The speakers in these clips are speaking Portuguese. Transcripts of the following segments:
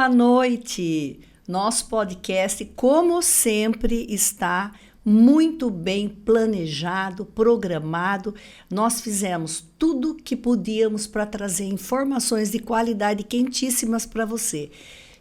Boa noite! Nosso podcast, como sempre, está muito bem planejado, programado. Nós fizemos tudo que podíamos para trazer informações de qualidade quentíssimas para você.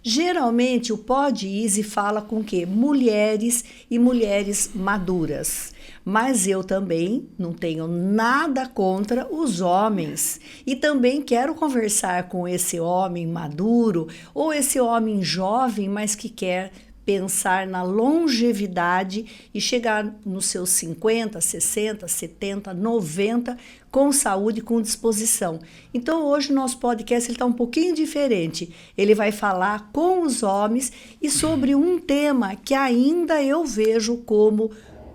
Geralmente o Pod Easy fala com o quê? Mulheres e mulheres maduras. Mas eu também não tenho nada contra os homens. E também quero conversar com esse homem maduro ou esse homem jovem, mas que quer pensar na longevidade e chegar nos seus 50, 60, 70, 90 com saúde, com disposição. Então hoje o nosso podcast está um pouquinho diferente. Ele vai falar com os homens e sobre um tema que ainda eu vejo como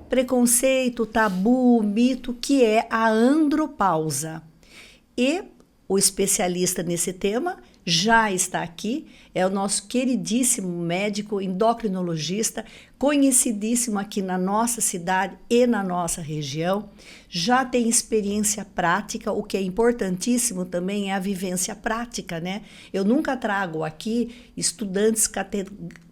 preconceito, tabu, mito, que é a andropausa. E o especialista nesse tema já está aqui, é o nosso queridíssimo médico endocrinologista, conhecidíssimo aqui na nossa cidade e na nossa região, já tem experiência prática, o que é importantíssimo também é a vivência prática, né? Eu nunca trago aqui estudantes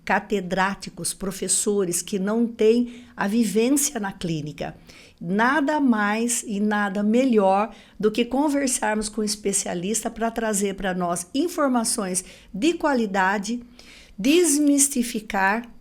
catedráticos, professores que não têm a vivência na clínica. Nada mais e nada melhor do que conversarmos com um especialista para trazer para nós informações de qualidade, desmistificar,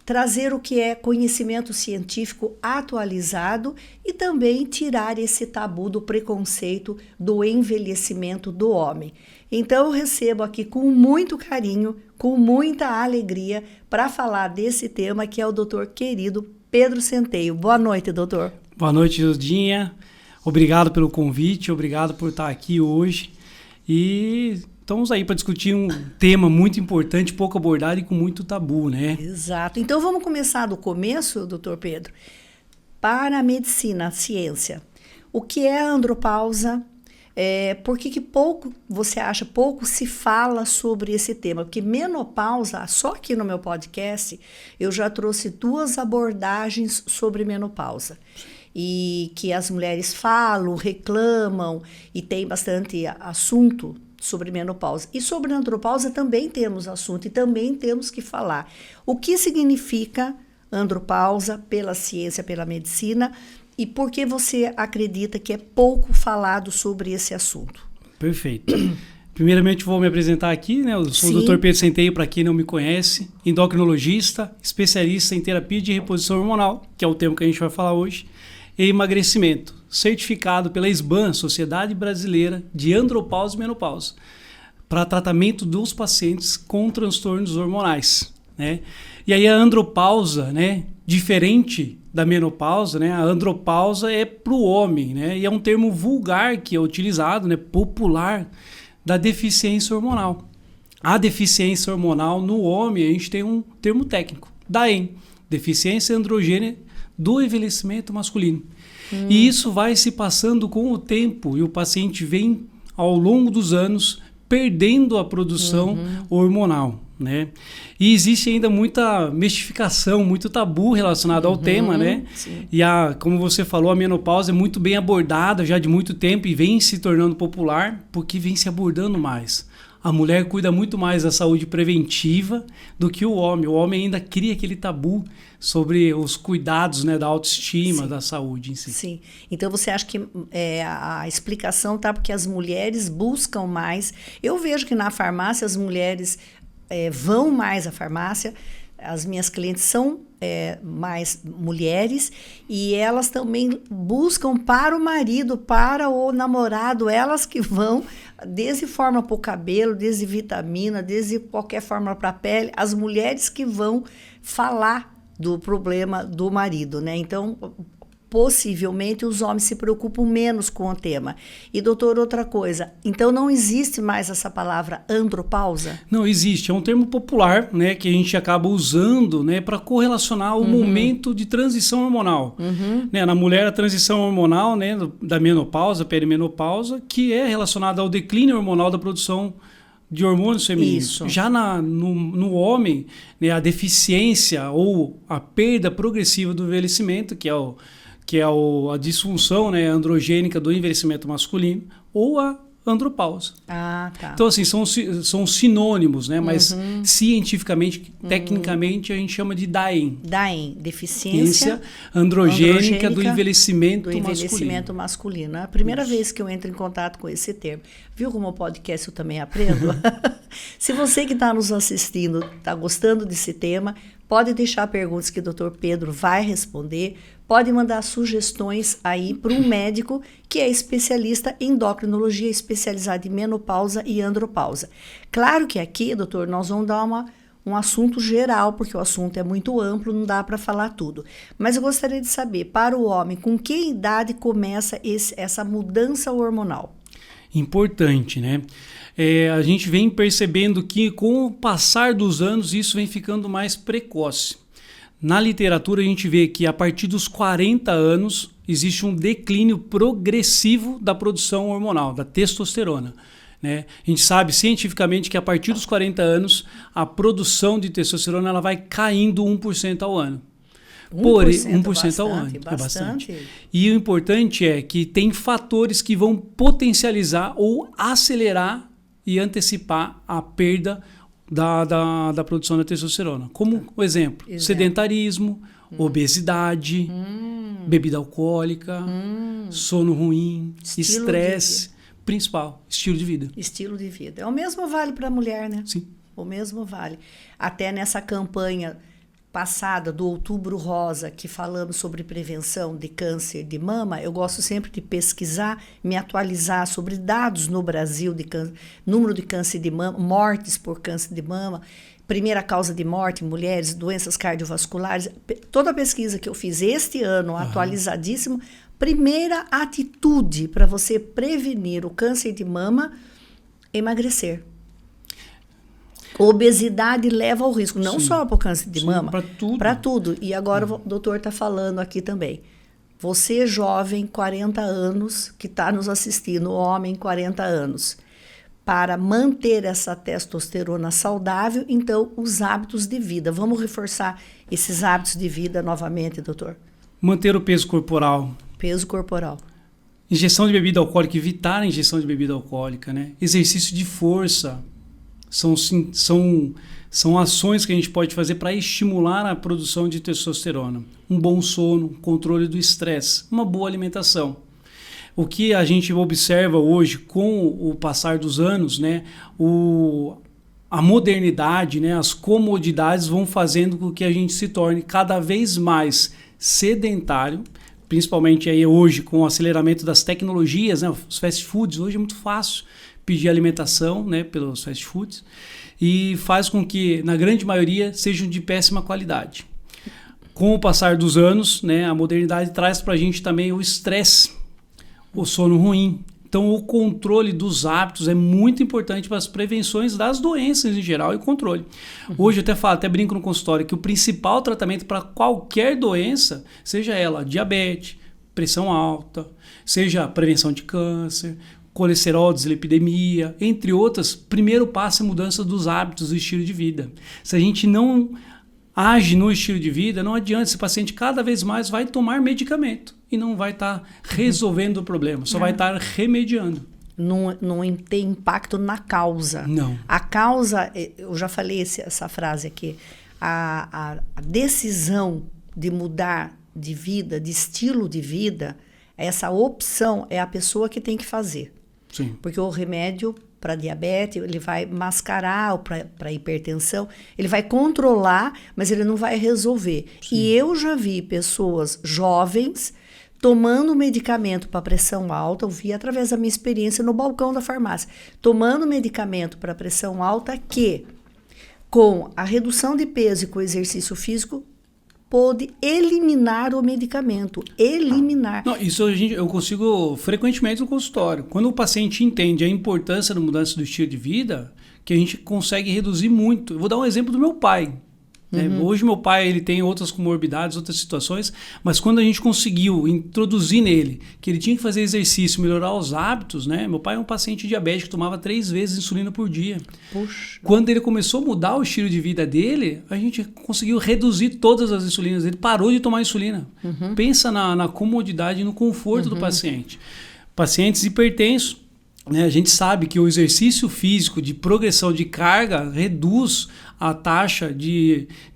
trazer o que é conhecimento científico atualizado e também tirar esse tabu do preconceito do envelhecimento do homem. Então eu recebo aqui com muito carinho, com muita alegria para falar desse tema que é o doutor querido Pedro Centeio. Boa noite, doutor. Boa noite, Judinha. Obrigado pelo convite, obrigado por estar aqui hoje. E estamos aí para discutir um tema muito importante, pouco abordado e com muito tabu, né? Exato. Então vamos começar do começo, doutor Pedro. Para a medicina, a ciência, o que é a andropausa? Por que pouco, você acha, pouco se fala sobre esse tema? Porque menopausa, só aqui no meu podcast, eu já trouxe 2 abordagens sobre menopausa. E que as mulheres falam, reclamam e tem bastante assunto sobre menopausa. E sobre andropausa também temos assunto e também temos que falar. O que significa andropausa pela ciência, pela medicina e por que você acredita que é pouco falado sobre esse assunto? Perfeito. Primeiramente vou me apresentar aqui, né? Eu sou o Dr. Pedro Centeio, para quem não me conhece, endocrinologista, especialista em terapia de reposição hormonal, que é o tema que a gente vai falar hoje, e emagrecimento, certificado pela SBAN, Sociedade Brasileira de Andropausa e Menopausa, para tratamento dos pacientes com transtornos hormonais, né? E aí a andropausa, né, diferente da menopausa, né, a andropausa é para o homem, né, e é um termo vulgar que é utilizado, né, popular, da deficiência hormonal. A deficiência hormonal no homem, a gente tem um termo técnico, DAEM, deficiência androgênica do envelhecimento masculino. E isso vai se passando com o tempo e o paciente vem, ao longo dos anos, perdendo a produção hormonal, né? E existe ainda muita mistificação, muito tabu relacionado ao tema, né? Sim. E como você falou, a menopausa é muito bem abordada já de muito tempo e vem se tornando popular porque vem se abordando mais. A mulher cuida muito mais da saúde preventiva do que o homem. O homem ainda cria aquele tabu sobre os cuidados, né, da autoestima, Sim. da saúde em si. Sim. Então você acha que a explicação tá porque as mulheres buscam mais. Eu vejo que na farmácia as mulheres vão mais à farmácia. As minhas clientes são mais mulheres e elas também buscam para o marido, para o namorado, elas que vão, desde forma para o cabelo, desde vitamina, desde qualquer forma para a pele, as mulheres que vão falar do problema do marido, né? Então, possivelmente os homens se preocupam menos com o tema. E, doutor, outra coisa, então não existe mais essa palavra andropausa? Não existe, é um termo popular, né, que a gente acaba usando, né, para correlacionar o momento de transição hormonal. Né, na mulher, a transição hormonal, né, da menopausa, perimenopausa, que é relacionada ao declínio hormonal da produção de hormônios femininos. Isso. Já no homem, né, a deficiência ou a perda progressiva do envelhecimento, que é a disfunção, né, androgênica do envelhecimento masculino, ou a andropausa. Ah, tá. Então, assim, são sinônimos, né? Mas cientificamente, tecnicamente, a gente chama de DAEM. DAEM, deficiência androgênica do envelhecimento masculino. É a primeira vez que eu entro em contato com esse termo. Viu como o podcast eu também aprendo? Se você que está nos assistindo está gostando desse tema, pode deixar perguntas que o Dr. Pedro vai responder. Pode mandar sugestões aí para um médico que é especialista em endocrinologia, especializado em menopausa e andropausa. Claro que aqui, doutor, nós vamos dar um assunto geral, porque o assunto é muito amplo, não dá para falar tudo. Mas eu gostaria de saber, para o homem, com que idade começa essa mudança hormonal? Importante, né? A gente vem percebendo que com o passar dos anos isso vem ficando mais precoce. Na literatura a gente vê que a partir dos 40 anos existe um declínio progressivo da produção hormonal, da testosterona. Né? A gente sabe cientificamente que a partir dos 40 anos a produção de testosterona ela vai caindo 1% ao ano. 1% ao ano. É bastante. E o importante é que tem fatores que vão potencializar ou acelerar e antecipar a perda da produção da testosterona. Como o exemplo, sedentarismo, obesidade, bebida alcoólica, sono ruim, estresse, principal, estilo de vida. Estilo de vida. O mesmo vale para a mulher, né? Sim. O mesmo vale. Até nessa campanha passada do Outubro Rosa, que falamos sobre prevenção de câncer de mama, eu gosto sempre de pesquisar, me atualizar sobre dados no Brasil de número de câncer de mama, mortes por câncer de mama, primeira causa de morte em mulheres, doenças cardiovasculares. Toda a pesquisa que eu fiz este ano, atualizadíssimo, primeira atitude para você prevenir o câncer de mama, emagrecer. Obesidade leva ao risco, não só para o câncer de mama, para tudo. E agora o doutor está falando aqui também. Você, jovem, 40 anos, que está nos assistindo, homem, 40 anos, para manter essa testosterona saudável, então, os hábitos de vida. Vamos reforçar esses hábitos de vida novamente, doutor? Manter o peso corporal. Peso corporal. Injeção de bebida alcoólica, evitar a injeção de bebida alcoólica, né? Exercício de força. São ações que a gente pode fazer para estimular a produção de testosterona. Um bom sono, controle do estresse, uma boa alimentação. O que a gente observa hoje com o passar dos anos, né, a modernidade, né, as comodidades vão fazendo com que a gente se torne cada vez mais sedentário, principalmente aí hoje com o aceleramento das tecnologias, né, os fast foods, hoje é muito fácil pedir alimentação, né, pelos fast foods, e faz com que, na grande maioria, sejam de péssima qualidade. Com o passar dos anos, né, a modernidade traz para a gente também o estresse, o sono ruim. Então, o controle dos hábitos é muito importante para as prevenções das doenças em geral e controle. Hoje eu até brinco no consultório que o principal tratamento para qualquer doença, seja ela diabetes, pressão alta, seja prevenção de câncer, colesterol, dislipidemia, entre outras, primeiro passo é a mudança dos hábitos do estilo de vida. Se a gente não age no estilo de vida, não adianta, esse paciente cada vez mais vai tomar medicamento e não vai estar resolvendo o problema, só vai estar remediando. Não tem impacto na causa. Não. A causa, eu já falei essa frase aqui, a decisão de mudar de vida, de estilo de vida, essa opção é a pessoa que tem que fazer. Sim. Porque o remédio para diabetes, ele vai mascarar, para hipertensão, ele vai controlar, mas ele não vai resolver. Sim. E eu já vi pessoas jovens tomando medicamento para pressão alta, eu vi através da minha experiência no balcão da farmácia, tomando medicamento para pressão alta que, com a redução de peso e com o exercício físico, pôde eliminar o medicamento. Eliminar. Não, isso eu consigo frequentemente no consultório. Quando o paciente entende a importância da mudança do estilo de vida, que a gente consegue reduzir muito. Eu vou dar um exemplo do meu pai. Hoje meu pai ele tem outras comorbidades, outras situações, mas quando a gente conseguiu introduzir nele que ele tinha que fazer exercício, melhorar os hábitos, né? Meu pai é um paciente diabético, tomava 3 vezes insulina por dia. Puxa. Quando ele começou a mudar o estilo de vida dele, a gente conseguiu reduzir todas as insulinas. Ele parou de tomar insulina. Pensa na comodidade e no conforto do paciente. Pacientes hipertensos, né, a gente sabe que o exercício físico de progressão de carga reduz a taxa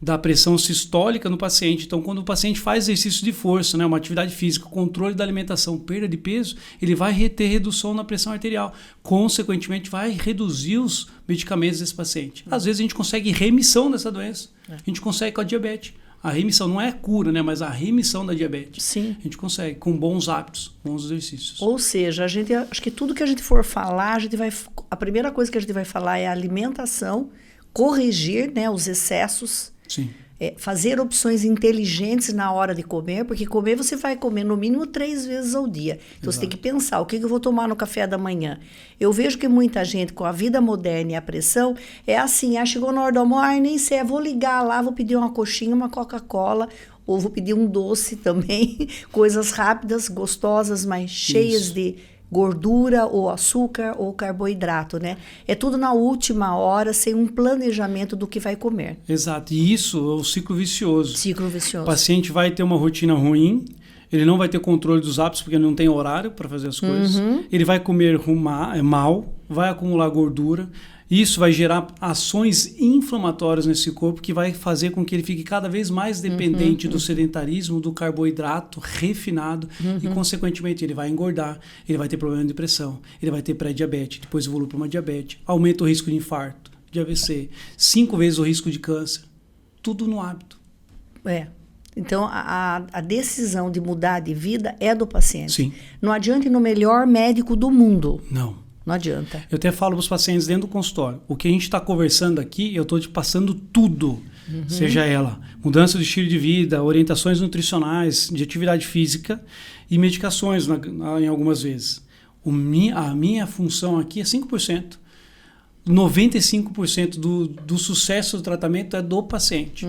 da pressão sistólica no paciente. Então, quando o paciente faz exercício de força, né, uma atividade física, controle da alimentação, perda de peso, ele vai ter redução na pressão arterial. Consequentemente, vai reduzir os medicamentos desse paciente. Às vezes, a gente consegue remissão dessa doença. A gente consegue com a diabetes. A remissão não é a cura, né, mas a remissão da diabetes. Sim. A gente consegue com bons hábitos, bons exercícios. Ou seja, acho que tudo que a gente for falar, a primeira coisa que a gente vai falar é a alimentação, corrigir, né, os excessos, Sim. Fazer opções inteligentes na hora de comer, porque comer você vai comer no mínimo 3 vezes ao dia. Então, você tem que pensar, o que eu vou tomar no café da manhã? Eu vejo que muita gente, com a vida moderna e a pressão, é assim, chegou na hora do almoço, nem sei, vou ligar lá, vou pedir uma coxinha, uma Coca-Cola, ou vou pedir um doce também, coisas rápidas, gostosas, mas cheias de gordura ou açúcar ou carboidrato, né? É tudo na última hora, sem um planejamento do que vai comer. Exato. E isso é o ciclo vicioso. Ciclo vicioso. O paciente vai ter uma rotina ruim, ele não vai ter controle dos hábitos porque não tem horário para fazer as coisas. Ele vai comer mal, vai acumular gordura. Isso vai gerar ações inflamatórias nesse corpo que vai fazer com que ele fique cada vez mais dependente do sedentarismo, do carboidrato refinado e, consequentemente, ele vai engordar, ele vai ter problema de pressão, ele vai ter pré-diabetes, depois evolui para uma diabetes, aumenta o risco de infarto, de AVC, 5 vezes o risco de câncer, tudo no hábito. Então, a decisão de mudar de vida é do paciente. Sim. Não adianta ir no melhor médico do mundo. Não adianta. Eu até falo para os pacientes dentro do consultório, o que a gente está conversando aqui, eu estou te passando tudo, seja ela mudança de estilo de vida, orientações nutricionais, de atividade física e medicações em algumas vezes. A minha função aqui é 5%. 95% do sucesso do tratamento é do paciente.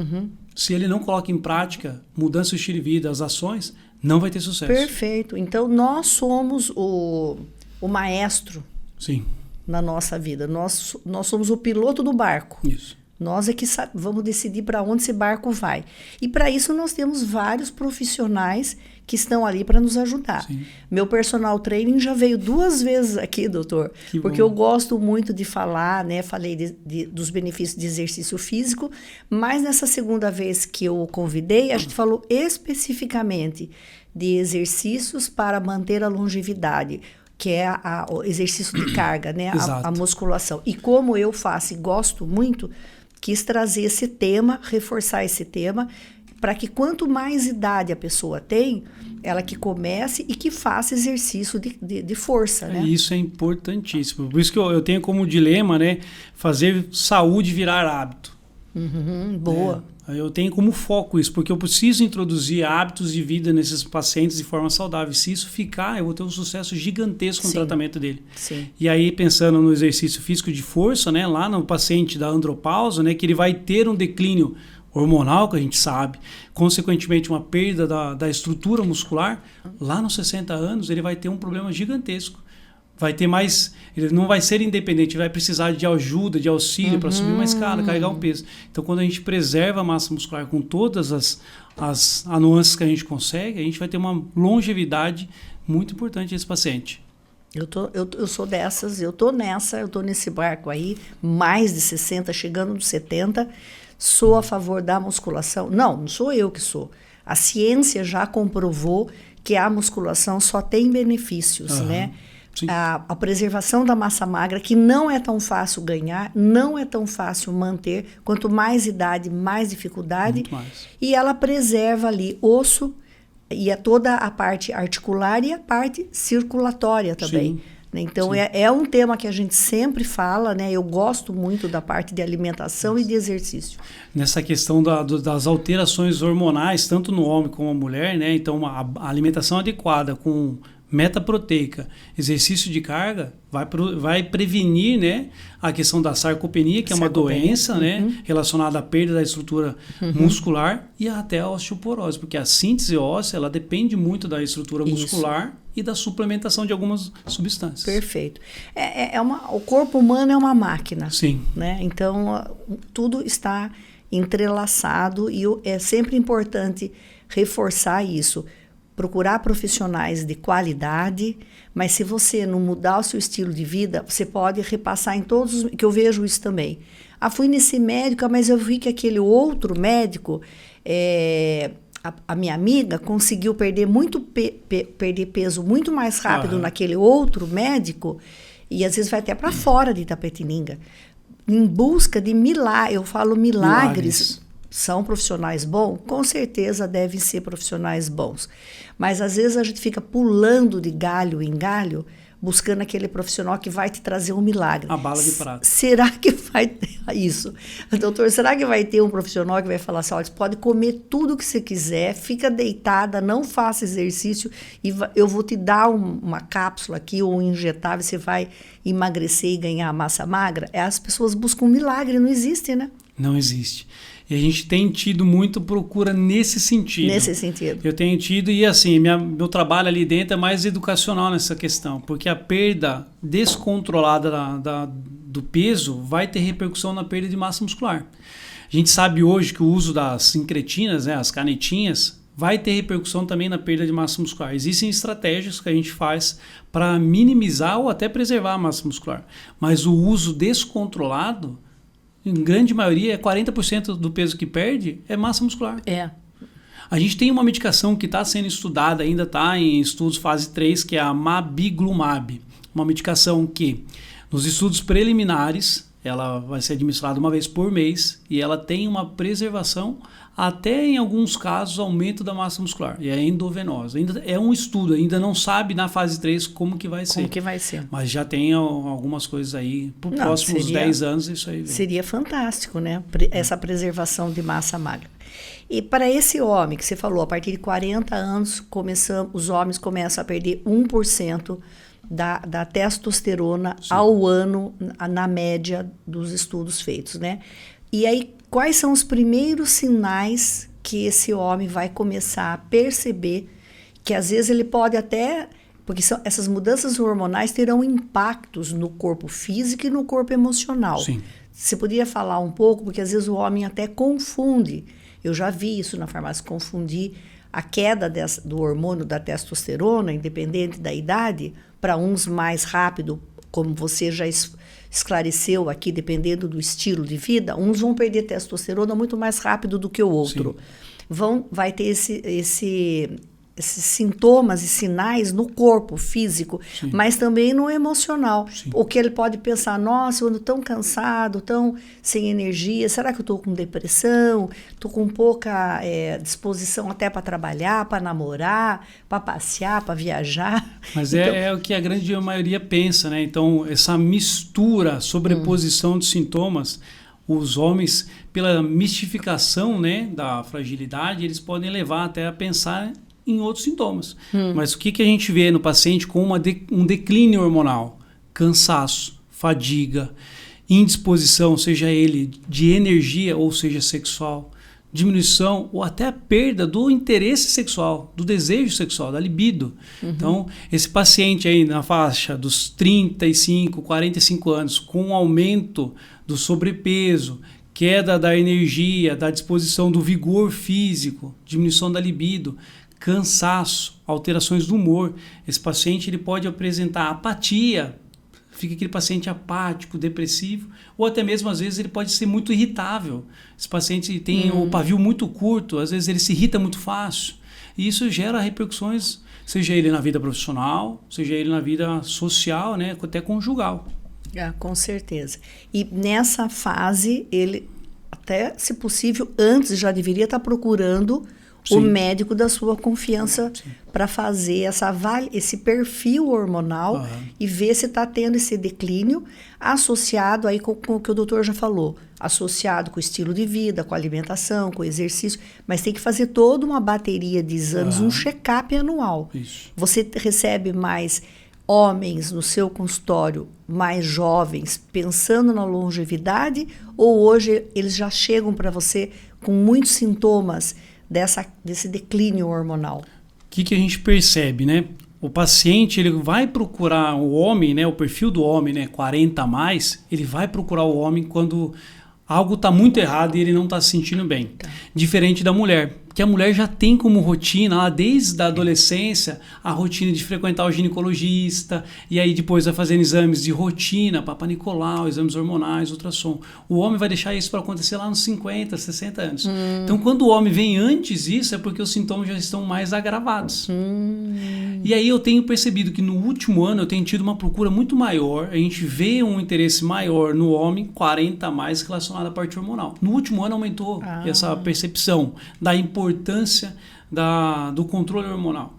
Se ele não coloca em prática mudança de estilo de vida, as ações, não vai ter sucesso. Perfeito. Então, nós somos o maestro. Sim. Na nossa vida. Nós somos o piloto do barco. Isso. Nós é que vamos decidir para onde esse barco vai. E para isso nós temos vários profissionais que estão ali para nos ajudar. Sim. Meu personal training já veio 2 vezes aqui, doutor. Porque eu gosto muito de falar, né? Falei dos benefícios de exercício físico, mas nessa segunda vez que eu o convidei, a gente falou especificamente de exercícios para manter a longevidade, que é o exercício de carga, né? A musculação. E como eu faço e gosto muito, quis trazer esse tema, reforçar esse tema, para que quanto mais idade a pessoa tem, ela que comece e que faça exercício de força, né? Isso é importantíssimo. Por isso que eu tenho como dilema, né? Fazer saúde virar hábito. Boa. Eu tenho como foco isso, porque eu preciso introduzir hábitos de vida nesses pacientes de forma saudável. Se isso ficar, eu vou ter um sucesso gigantesco no tratamento dele. Sim. E aí, pensando no exercício físico de força, né, lá no paciente da andropausa, né, que ele vai ter um declínio hormonal, que a gente sabe, consequentemente uma perda da estrutura muscular, lá nos 60 anos ele vai ter um problema gigantesco. Vai ter mais, ele não vai ser independente, ele vai precisar de ajuda, de auxílio para subir uma escada, carregar um peso. Então, quando a gente preserva a massa muscular com todas as nuances que a gente consegue, a gente vai ter uma longevidade muito importante nesse paciente. Eu sou dessas, eu tô nesse barco aí, mais de 60, chegando nos 70, sou a favor da musculação. Não sou eu que sou. A ciência já comprovou que a musculação só tem benefícios, né? A preservação da massa magra, que não é tão fácil ganhar, não é tão fácil manter, quanto mais idade, mais dificuldade. Muito mais. E ela preserva ali osso, e toda a parte articular e a parte circulatória também. Sim. Então, é um tema que a gente sempre fala, né? Eu gosto muito da parte de alimentação e de exercício. Nessa questão das alterações hormonais, tanto no homem como na mulher, né? Então, a alimentação adequada com meta proteica, exercício de carga, vai prevenir, né, a questão da sarcopenia, que é uma doença, né, relacionada à perda da estrutura muscular e até a osteoporose, porque a síntese óssea ela depende muito da estrutura muscular e da suplementação de algumas substâncias. Perfeito. O corpo humano é uma máquina. Sim. Né? Então, tudo está entrelaçado e é sempre importante reforçar isso. procurar profissionais de qualidade, mas se você não mudar o seu estilo de vida, você pode repassar em todos, que eu vejo isso também. Fui nesse médico, mas eu vi que aquele outro médico, a minha amiga conseguiu perder perder peso muito mais rápido naquele outro médico, e às vezes vai até para fora de Itapetininga, em busca de milagres. Eu falo milagres. São profissionais bons? Com certeza devem ser profissionais bons. Mas às vezes a gente fica pulando de galho em galho, buscando aquele profissional que vai te trazer um milagre. A bala de prata. Será que vai ter isso? Doutor, será que vai ter um profissional que vai falar assim, olha, você pode comer tudo que você quiser, fica deitada, não faça exercício e eu vou te dar uma cápsula aqui ou um injetável, você vai emagrecer e ganhar massa magra? As pessoas buscam um milagre, não existe, né? Não existe. E a gente tem tido muito procura nesse sentido. Nesse sentido. Eu tenho tido, e assim, meu trabalho ali dentro é mais educacional nessa questão, porque a perda descontrolada do peso vai ter repercussão na perda de massa muscular. A gente sabe hoje que o uso das sincretinas, né, as canetinhas, vai ter repercussão também na perda de massa muscular. Existem estratégias que a gente faz para minimizar ou até preservar a massa muscular. Mas o uso descontrolado, em grande maioria, 40% do peso que perde é massa muscular. A gente tem uma medicação que está sendo estudada, ainda está em estudos fase 3, que é a Mabiglumab. Uma medicação que, nos estudos preliminares, ela vai ser administrada uma vez por mês e ela tem uma preservação, até em alguns casos, aumento da massa muscular. E é endovenosa. Ainda é um estudo, ainda não sabe na fase 3 como que vai ser. Como que vai ser. Mas já tem algumas coisas aí. Por próximos 10 anos, isso aí. Seria fantástico, né? Essa preservação de massa magra. E para esse homem que você falou, a partir de 40 anos, os homens começam a perder 1% da testosterona ao ano, na média dos estudos feitos, né? E aí, quais são os primeiros sinais que esse homem vai começar a perceber que às vezes ele pode até... Porque essas mudanças hormonais terão impactos no corpo físico e no corpo emocional. Sim. Você poderia falar um pouco, porque às vezes o homem até confunde. Eu já vi isso na farmácia, confundir a queda do hormônio da testosterona, independente da idade, para uns mais rápido, como você já esclareceu aqui, dependendo do estilo de vida, uns vão perder testosterona muito mais rápido do que o outro. Vai ter esses sintomas e sinais no corpo físico, mas também no emocional. O que ele pode pensar, nossa, eu ando tão cansado, tão sem energia, será que eu estou com depressão? Estou com pouca disposição até para trabalhar, para namorar, para passear, para viajar. Mas então, é o que a grande maioria pensa, né? Então, essa mistura, sobreposição de sintomas, os homens, pela mistificação, né, da fragilidade, eles podem levar até a pensar em outros sintomas. Mas o que a gente vê no paciente com um declínio hormonal? Cansaço, fadiga, indisposição, seja ele de energia ou seja sexual, diminuição ou até a perda do interesse sexual, do desejo sexual, da libido. Então, esse paciente aí na faixa dos 35, 45 anos, com um aumento do sobrepeso, queda da energia, da disposição, do vigor físico, diminuição da libido, cansaço, alterações do humor. Esse paciente ele pode apresentar apatia, fica aquele paciente apático, depressivo, ou até mesmo às vezes ele pode ser muito irritável. Esse paciente tem o pavio muito curto, às vezes ele se irrita muito fácil. E isso gera repercussões, seja ele na vida profissional, seja ele na vida social, né, até conjugal. Com certeza. E nessa fase, ele até, se possível, antes já deveria estar procurando o médico da sua confiança para fazer esse perfil hormonal e ver se está tendo esse declínio associado aí com o que o doutor já falou, associado com o estilo de vida, com a alimentação, com o exercício, mas tem que fazer toda uma bateria de exames, um check-up anual. Isso. Você recebe mais homens no seu consultório, mais jovens, pensando na longevidade, ou hoje eles já chegam para você com muitos sintomas desse declínio hormonal? O que a gente percebe, né? O paciente ele vai procurar o homem, né? O perfil do homem, né? 40 a mais, ele vai procurar o homem quando algo está muito errado e ele não está se sentindo bem. Diferente da mulher, que a mulher já tem como rotina, lá desde a adolescência, a rotina de frequentar o ginecologista, e aí depois vai fazendo exames de rotina, Papa Nicolau, exames hormonais, ultrassom. O homem vai deixar isso para acontecer lá nos 50, 60 anos. Então, quando o homem vem antes disso, é porque os sintomas já estão mais agravados. E aí eu tenho percebido que no último ano eu tenho tido uma procura muito maior, a gente vê um interesse maior no homem, 40 a mais, relacionado à parte hormonal. No último ano aumentou essa percepção da importância do controle hormonal.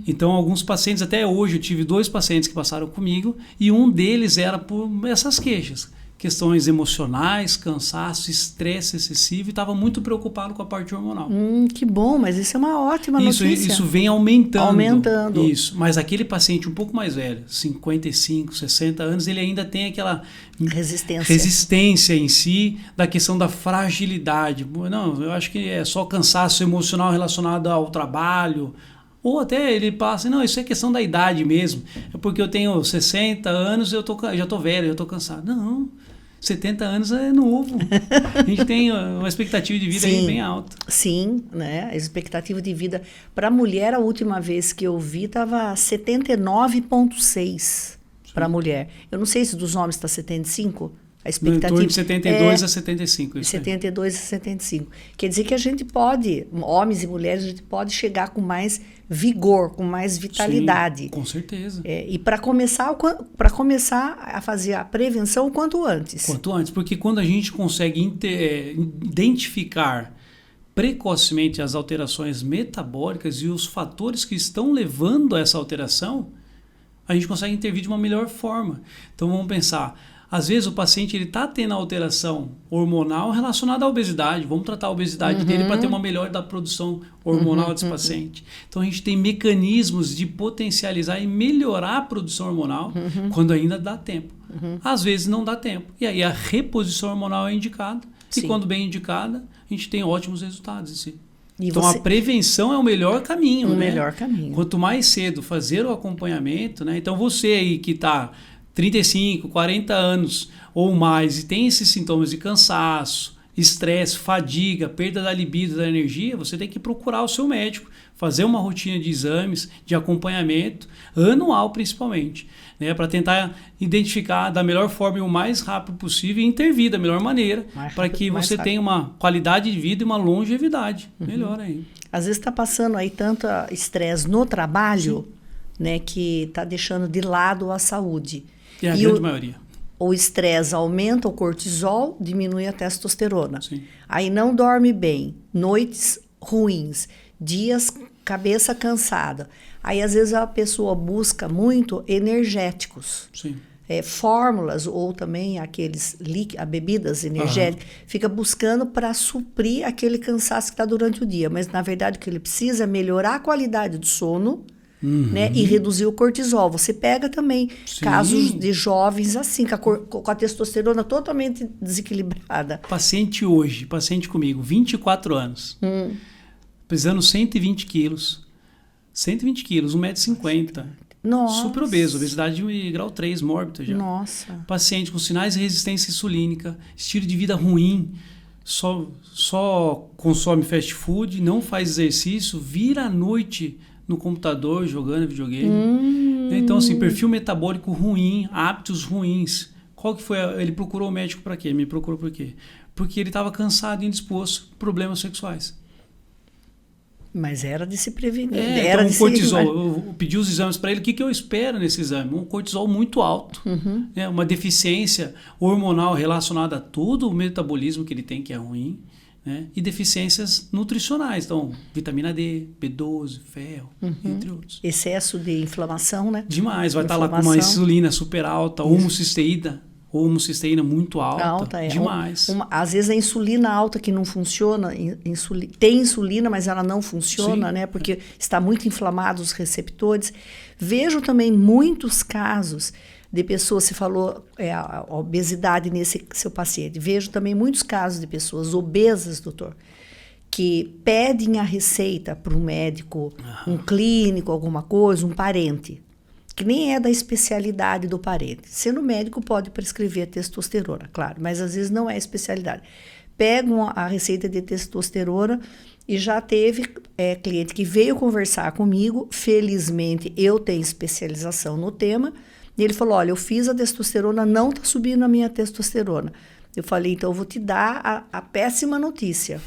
Então, alguns pacientes, até hoje, eu tive 2 pacientes que passaram comigo e um deles era por essas queixas. Questões emocionais, cansaço, estresse excessivo e estava muito preocupado com a parte hormonal. Que bom, mas isso é uma ótima notícia. Isso vem aumentando. Aumentando. Isso, mas aquele paciente um pouco mais velho, 55, 60 anos, ele ainda tem aquela resistência em si da questão da fragilidade. Não, eu acho que é só cansaço emocional relacionado ao trabalho. Ou até ele passa, não, isso é questão da idade mesmo. É porque eu tenho 60 anos, já estou velho, já estou cansado. Não, 70 anos é novo. A gente tem uma expectativa de vida aí bem alta. Sim, né? A expectativa de vida para a mulher, a última vez que eu vi, estava 79,6 para a mulher. Eu não sei se dos homens está 75. A expectativa em torno de 72 a 75. Isso 72 a 75. Quer dizer que a gente pode, homens e mulheres, a gente pode chegar com mais vigor, com mais vitalidade. Sim, com certeza. E para começar a fazer a prevenção o quanto antes. Quanto antes, porque quando a gente consegue identificar precocemente as alterações metabólicas e os fatores que estão levando a essa alteração, a gente consegue intervir de uma melhor forma. Então vamos pensar, às vezes o paciente está tendo alteração hormonal relacionada à obesidade. Vamos tratar a obesidade dele para ter uma melhora da produção hormonal desse paciente. Então a gente tem mecanismos de potencializar e melhorar a produção hormonal quando ainda dá tempo. Às vezes não dá tempo. E aí a reposição hormonal é indicada. E quando bem indicada, a gente tem ótimos resultados em si. Então a prevenção é o melhor caminho. Melhor caminho. Quanto mais cedo fazer o acompanhamento, né? Então você aí que está 35, 40 anos ou mais e tem esses sintomas de cansaço, estresse, fadiga, perda da libido, da energia, você tem que procurar o seu médico, fazer uma rotina de exames, de acompanhamento, anual principalmente, né, para tentar identificar da melhor forma e o mais rápido possível e intervir da melhor maneira para que você tenha uma qualidade de vida e uma longevidade. Melhor ainda. Às vezes está passando aí tanto estresse no trabalho, né, que está deixando de lado a saúde. É a grande maioria. O estresse aumenta o cortisol, diminui a testosterona. Sim. Aí não dorme bem, noites ruins, dias cabeça cansada. Aí às vezes a pessoa busca muito energéticos. Sim. Fórmulas ou também aqueles bebidas energéticas, fica buscando para suprir aquele cansaço que está durante o dia. Mas na verdade o que ele precisa é melhorar a qualidade do sono, né, e reduzir o cortisol. Você pega também casos de jovens assim, com a testosterona totalmente desequilibrada. Paciente comigo, 24 anos, pesando 120 quilos, 1,50 m, super obeso, obesidade de grau 3, mórbida já. Nossa. Paciente com sinais de resistência insulínica, estilo de vida ruim, só consome fast food, não faz exercício, vira à noite no computador, jogando videogame. Então, assim, perfil metabólico ruim, hábitos ruins. Qual que foi? Ele procurou o médico para quê? Me procurou por quê? Porque ele estava cansado e indisposto, problemas sexuais. Mas era de se prevenir. Era então, cortisol. Eu pedi os exames para ele. O que eu espero nesse exame? Um cortisol muito alto. Uma deficiência hormonal relacionada a todo o metabolismo que ele tem, que é ruim. Né? E deficiências nutricionais, então vitamina D, B12, ferro, entre outros. Excesso de inflamação, né? Demais, vai estar lá com uma insulina super alta, homocisteína muito alta, demais. Às vezes a insulina alta que não funciona, tem insulina, mas ela não funciona, né? Porque está muito inflamado os receptores. Vejo também muitos casos de pessoas, você falou a obesidade nesse seu paciente. Vejo também muitos casos de pessoas obesas, doutor, que pedem a receita para um médico, um clínico, alguma coisa, um parente, que nem é da especialidade do parente. Sendo médico, pode prescrever testosterona, claro, mas às vezes não é especialidade. Pegam a receita de testosterona E já teve cliente que veio conversar comigo, felizmente eu tenho especialização no tema, e ele falou, olha, eu fiz a testosterona, não está subindo a minha testosterona. Eu falei, então eu vou te dar a péssima notícia.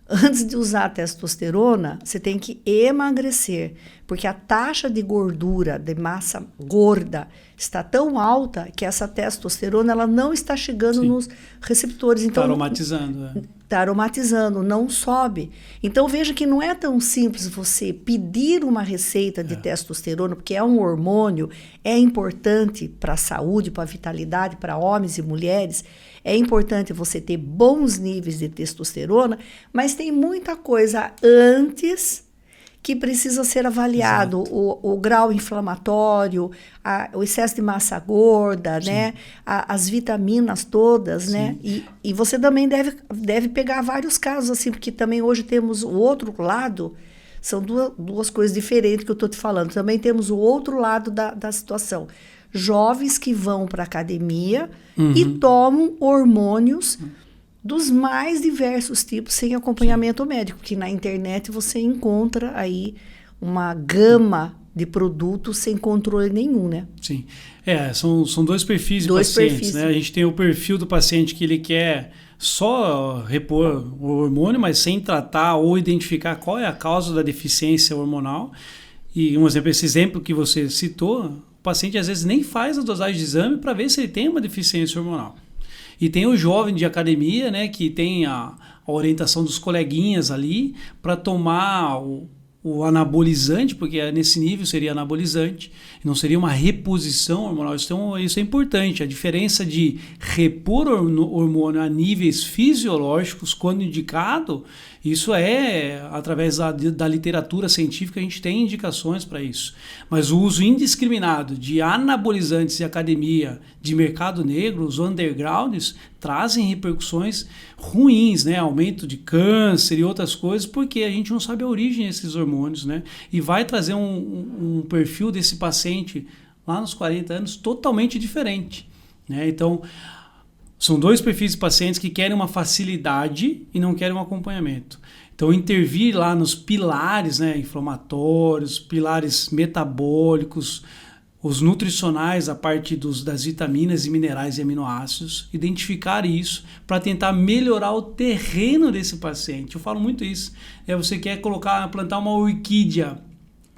Antes de usar a testosterona, você tem que emagrecer, porque a taxa de gordura, de massa gorda, está tão alta que essa testosterona ela não está chegando nos receptores. Então, está aromatizando. Está aromatizando, não sobe. Então, veja que não é tão simples você pedir uma receita de testosterona, porque é um hormônio, é importante para a saúde, para a vitalidade, para homens e mulheres. É importante você ter bons níveis de testosterona, mas tem muita coisa antes que precisa ser avaliado. O grau inflamatório, o excesso de massa gorda, né? As vitaminas todas, né? E você também deve pegar vários casos, assim, porque também hoje temos o outro lado, são duas coisas diferentes que eu estou te falando. Também temos o outro lado da situação. Jovens que vão para a academia e tomam hormônios dos mais diversos tipos sem acompanhamento médico, que na internet você encontra aí uma gama de produtos sem controle nenhum, né? Sim. São dois perfis de pacientes, né? A gente tem o perfil do paciente que ele quer só repor o hormônio, mas sem tratar ou identificar qual é a causa da deficiência hormonal. E esse exemplo que você citou, o paciente às vezes nem faz a dosagem de exame para ver se ele tem uma deficiência hormonal. E tem o jovem de academia, né, que tem a orientação dos coleguinhas ali para tomar o anabolizante, porque nesse nível seria anabolizante, não seria uma reposição hormonal. Isso é importante. A diferença de repor hormônio a níveis fisiológicos, quando indicado, isso através da literatura científica, a gente tem indicações para isso. Mas o uso indiscriminado de anabolizantes de academia, de mercado negro, os undergrounds, trazem repercussões ruins, né? Aumento de câncer e outras coisas, porque a gente não sabe a origem desses hormônios, né? E vai trazer um perfil desse paciente lá nos 40 anos totalmente diferente, né? Então, são dois perfis de pacientes que querem uma facilidade e não querem um acompanhamento. Então, intervir lá nos pilares, né, inflamatórios, pilares metabólicos, os nutricionais, a parte das vitaminas e minerais e aminoácidos, identificar isso para tentar melhorar o terreno desse paciente. Eu falo muito isso. Você quer plantar uma orquídea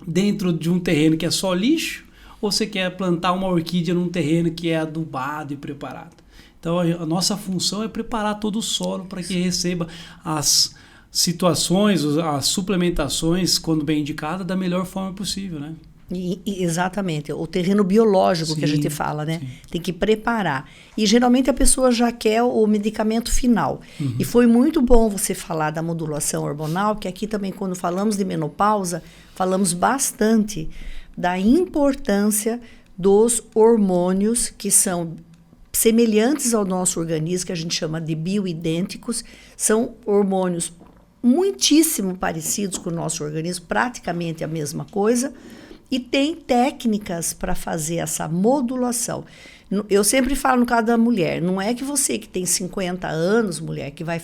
dentro de um terreno que é só lixo, ou você quer plantar uma orquídea num terreno que é adubado e preparado? Então, a nossa função é preparar todo o solo para que receba as situações, as suplementações, quando bem indicada, da melhor forma possível, né? Exatamente, o terreno biológico que a gente fala, né? Tem que preparar. E geralmente a pessoa já quer o medicamento final. E foi muito bom você falar da modulação hormonal, que aqui também, quando falamos de menopausa, falamos bastante da importância dos hormônios que são semelhantes ao nosso organismo, que a gente chama de bioidênticos, são hormônios muitíssimo parecidos com o nosso organismo, praticamente a mesma coisa, e tem técnicas para fazer essa modulação. Eu sempre falo no caso da mulher, não é que você que tem 50 anos, mulher, que vai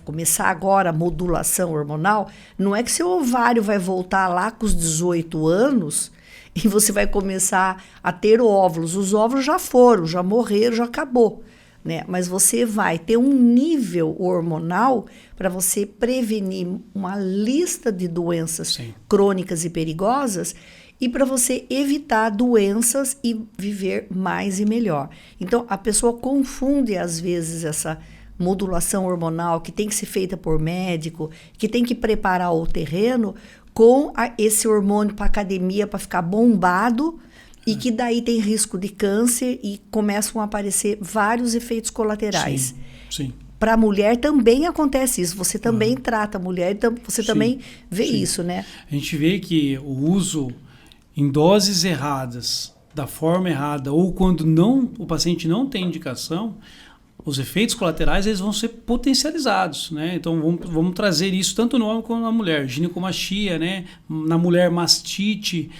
começar agora a modulação hormonal, não é que seu ovário vai voltar lá com os 18 anos e você vai começar a ter óvulos. Os óvulos já foram, já morreram, já acabou, né? Mas você vai ter um nível hormonal para você prevenir uma lista de doenças crônicas e perigosas e para você evitar doenças e viver mais e melhor. Então, a pessoa confunde, às vezes, essa modulação hormonal que tem que ser feita por médico, que tem que preparar o terreno com esse hormônio para academia, para ficar bombado, e que daí tem risco de câncer e começam a aparecer vários efeitos colaterais. Sim. Para a mulher também acontece isso. Você também trata a mulher, você também vê isso, né? A gente vê que o uso em doses erradas, da forma errada, ou quando o paciente não tem indicação, os efeitos colaterais eles vão ser potencializados, né? Então vamos trazer isso tanto no homem como na mulher. Ginecomastia, né? Na mulher, mastite,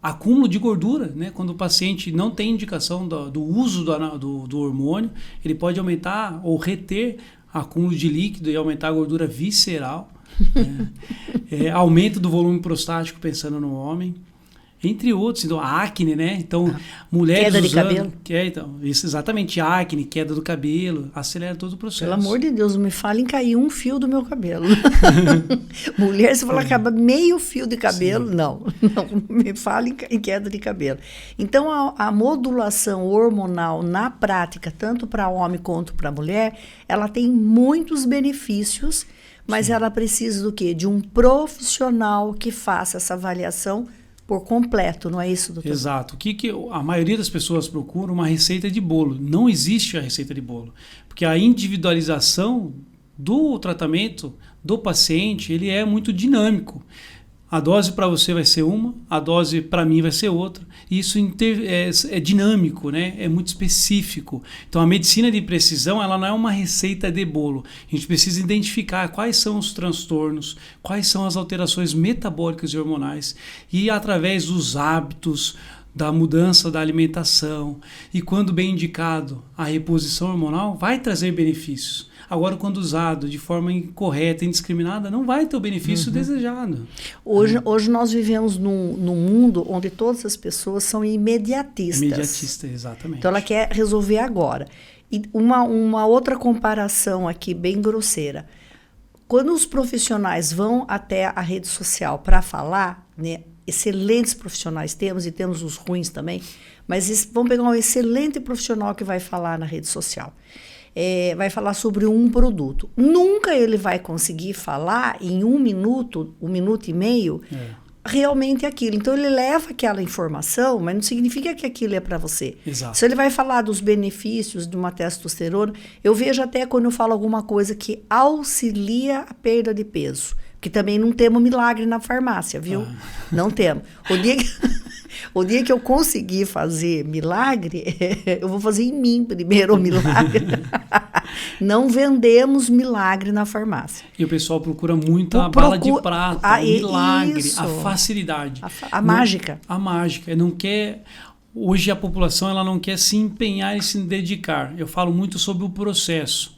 acúmulo de gordura, né? Quando o paciente não tem indicação do uso do hormônio, ele pode aumentar ou reter acúmulo de líquido e aumentar a gordura visceral. Aumento do volume prostático, pensando no homem. Entre outros, então, a acne, né? Então, mulheres queda de usando... cabelo. Então, isso, exatamente, acne, queda do cabelo, acelera todo o processo. Pelo amor de Deus, não me fale em cair um fio do meu cabelo. Mulher, se falar acaba meio fio de cabelo, não me fale em queda de cabelo. Então, a modulação hormonal na prática, tanto para homem quanto para mulher, ela tem muitos benefícios, mas ela precisa do quê? De um profissional que faça essa avaliação por completo, não é isso, doutor? Exato. O que a maioria das pessoas procura? Uma receita de bolo. Não existe a receita de bolo. Porque a individualização do tratamento do paciente, ele é muito dinâmico. A dose para você vai ser uma, a dose para mim vai ser outra. Isso é dinâmico, né? É muito específico. Então, a medicina de precisão, ela não é uma receita de bolo. A gente precisa identificar quais são os transtornos, quais são as alterações metabólicas e hormonais. E através dos hábitos, da mudança da alimentação e, quando bem indicado, a reposição hormonal vai trazer benefícios. Agora, quando usado de forma incorreta, indiscriminada, não vai ter o benefício desejado. Hoje nós vivemos num mundo onde todas as pessoas são imediatistas. Imediatista, exatamente. Então, ela quer resolver agora. E uma outra comparação aqui, bem grosseira. Quando os profissionais vão até a rede social para falar, né, excelentes profissionais temos, e temos os ruins também, mas vamos pegar um excelente profissional que vai falar na rede social. Vai falar sobre um produto. Nunca ele vai conseguir falar em 1 minuto, 1 minuto e meio, realmente aquilo. Então, ele leva aquela informação, mas não significa que aquilo é para você. Exato. Se ele vai falar dos benefícios de uma testosterona, eu vejo até quando eu falo alguma coisa que auxilia a perda de peso. Porque também não temos milagre na farmácia, viu? Não temos. O dia que eu conseguir fazer milagre, eu vou fazer em mim primeiro o milagre. Não vendemos milagre na farmácia. E o pessoal procura muito a bala de prata, o milagre, isso. a facilidade. A mágica. A mágica. Não quer... Hoje a população ela não quer se empenhar e se dedicar. Eu falo muito sobre o processo.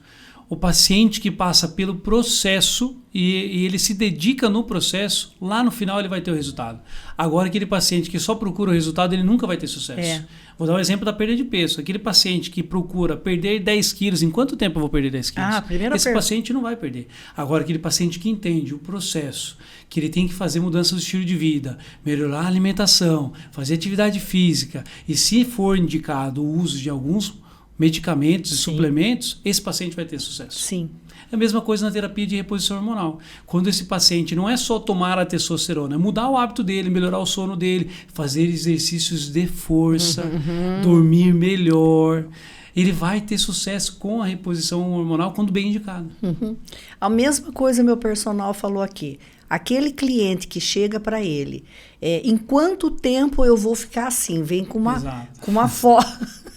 O paciente que passa pelo processo e ele se dedica no processo, lá no final ele vai ter o resultado. Agora, aquele paciente que só procura o resultado, ele nunca vai ter sucesso. Vou dar um exemplo da perda de peso. Aquele paciente que procura perder 10 quilos, em quanto tempo eu vou perder 10 quilos? Esse paciente não vai perder. Agora, aquele paciente que entende o processo, que ele tem que fazer mudança do estilo de vida, melhorar a alimentação, fazer atividade física, e se for indicado o uso de alguns medicamentos e suplementos, esse paciente vai ter sucesso. Sim. É a mesma coisa na terapia de reposição hormonal. Quando esse paciente não é só tomar a testosterona, é mudar o hábito dele, melhorar o sono dele, fazer exercícios de força, dormir melhor, ele vai ter sucesso com a reposição hormonal quando bem indicado. A mesma coisa meu personal falou aqui. Aquele cliente que chega para ele, em quanto tempo eu vou ficar assim? Vem com uma foto.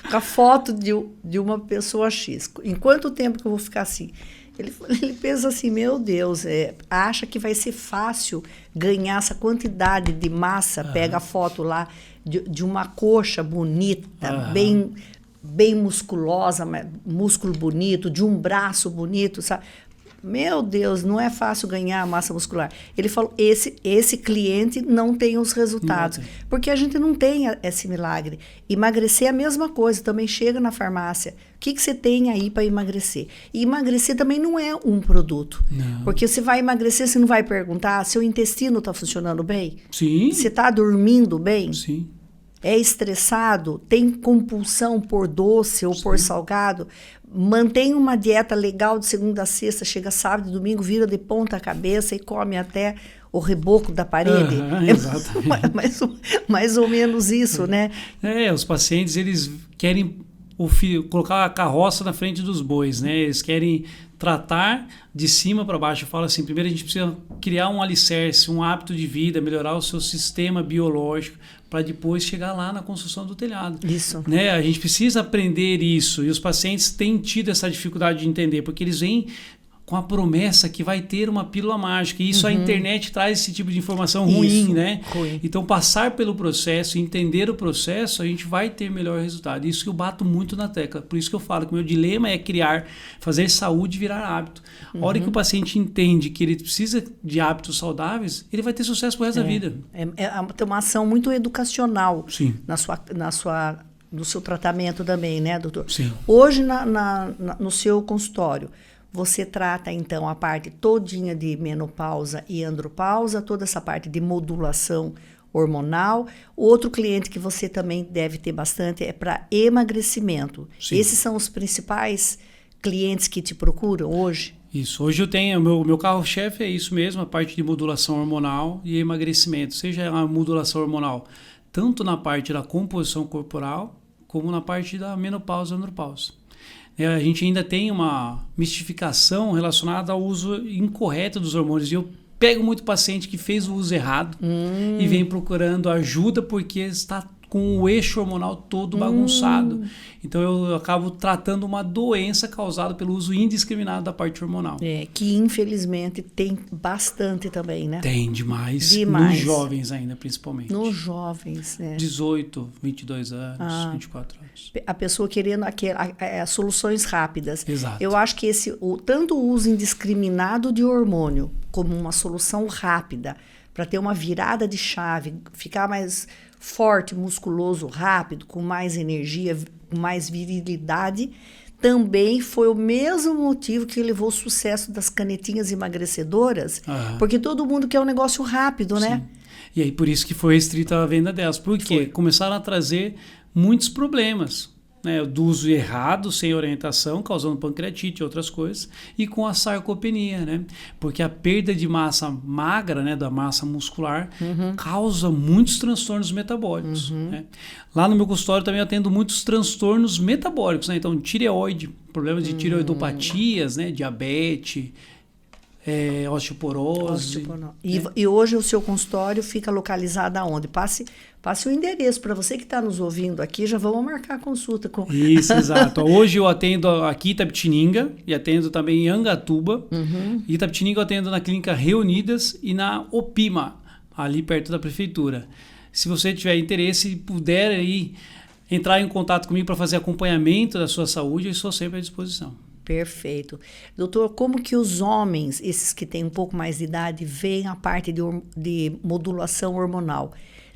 Com a foto de uma pessoa X. Em quanto tempo que eu vou ficar assim? Ele pensa assim, meu Deus, acha que vai ser fácil ganhar essa quantidade de massa, pega a foto lá de uma coxa bonita, bem musculosa, músculo bonito, de um braço bonito, sabe? Meu Deus, não é fácil ganhar massa muscular. Ele falou, esse cliente não tem os resultados. Porque a gente não tem esse milagre. Emagrecer é a mesma coisa, também chega na farmácia. O que você tem aí para emagrecer? E emagrecer também não é um produto. Não. Porque você vai emagrecer, você não vai perguntar, seu intestino está funcionando bem? Sim. Você está dormindo bem? Sim. É estressado? Tem compulsão por doce ou por salgado? Mantém uma dieta legal de segunda a sexta, chega sábado e domingo, vira de ponta cabeça e come até o reboco da parede. Exatamente. Mais ou menos isso, né? Os pacientes, eles querem colocar a carroça na frente dos bois, né? Eles querem tratar de cima para baixo. Eu falo assim, primeiro a gente precisa criar um alicerce, um hábito de vida, melhorar o seu sistema biológico, para depois chegar lá na construção do telhado. Isso. Né? A gente precisa aprender isso, e os pacientes têm tido essa dificuldade de entender, porque eles vêm com a promessa que vai ter uma pílula mágica. E isso a internet traz esse tipo de informação ruim, né? Então, passar pelo processo, entender o processo, a gente vai ter melhor resultado. Isso que eu bato muito na tecla. Por isso que eu falo que o meu dilema é fazer saúde virar hábito. A hora que o paciente entende que ele precisa de hábitos saudáveis, ele vai ter sucesso pro resto da vida. Tem uma ação muito educacional Sim. no seu tratamento também, né, doutor? Sim. Hoje, no seu consultório, você trata, então, a parte todinha de menopausa e andropausa, toda essa parte de modulação hormonal. Outro cliente que você também deve ter bastante é para emagrecimento. Sim. Esses são os principais clientes que te procuram hoje? Isso. Hoje eu tenho, o meu carro-chefe é isso mesmo, a parte de modulação hormonal e emagrecimento. Seja a modulação hormonal tanto na parte da composição corporal, como na parte da menopausa e andropausa. A gente ainda tem uma mistificação relacionada ao uso incorreto dos hormônios. E eu pego muito paciente que fez o uso errado e vem procurando ajuda porque está com o eixo hormonal todo bagunçado. Então eu acabo tratando uma doença causada pelo uso indiscriminado da parte hormonal. Que infelizmente tem bastante também, né? Tem demais. Nos jovens ainda, principalmente. Nos jovens, né? 18, 22 anos, 24 anos. A pessoa querendo soluções rápidas. Exato. Eu acho que tanto o uso indiscriminado de hormônio como uma solução rápida para ter uma virada de chave, ficar mais forte, musculoso, rápido, com mais energia, com mais virilidade, também foi o mesmo motivo que levou o sucesso das canetinhas emagrecedoras, porque todo mundo quer um negócio rápido, né? Sim. E aí por isso que foi restrita a venda delas. Por quê? Começaram a trazer muitos problemas, né, do uso errado, sem orientação, causando pancreatite e outras coisas, e com a sarcopenia, né? Porque a perda de massa magra, né, da massa muscular, causa muitos transtornos metabólicos. Né? Lá no meu consultório também eu atendo muitos transtornos metabólicos, né? Então, tireoide, problemas de tireoidopatias, né, diabetes, osteoporose. E hoje o seu consultório fica localizado aonde? Passe o endereço para você que está nos ouvindo aqui, já vamos marcar a consulta. Isso, exato. Hoje eu atendo aqui em Itapetininga e atendo também em Angatuba. Em Itapetininga eu atendo na Clínica Reunidas e na Opima, ali perto da prefeitura. Se você tiver interesse e puder aí entrar em contato comigo para fazer acompanhamento da sua saúde, eu estou sempre à disposição. Perfeito. Doutor, como que os homens, esses que têm um pouco mais de idade, veem a parte de modulação hormonal?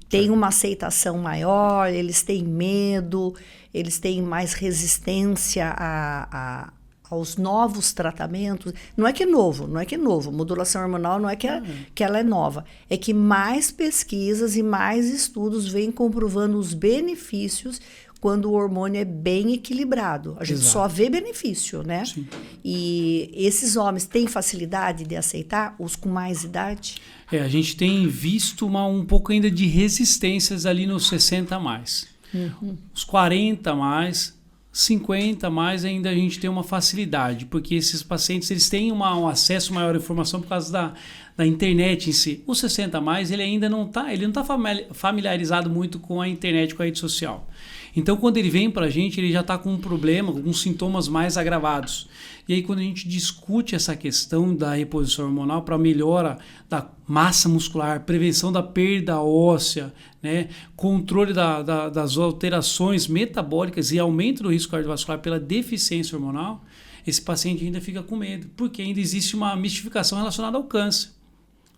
Tem uma aceitação maior, eles têm medo, eles têm mais resistência aos novos tratamentos? Não é que é novo. Modulação hormonal não é que ela é nova. É que mais pesquisas e mais estudos vêm comprovando os benefícios quando o hormônio é bem equilibrado. A gente só vê benefício, né? Sim. E esses homens têm facilidade de aceitar, os com mais idade? A gente tem visto um pouco ainda de resistências ali nos 60 a mais. Os 40 a mais, 50 a mais ainda a gente tem uma facilidade, porque esses pacientes eles têm um acesso maior à informação por causa da internet em si. Os 60 a mais, ele ainda não está familiarizado muito com a internet, com a rede social. Então, quando ele vem para a gente, ele já está com um problema, com sintomas mais agravados. E aí, quando a gente discute essa questão da reposição hormonal para melhora da massa muscular, prevenção da perda óssea, né, controle das alterações metabólicas e aumento do risco cardiovascular pela deficiência hormonal, esse paciente ainda fica com medo, porque ainda existe uma mistificação relacionada ao câncer.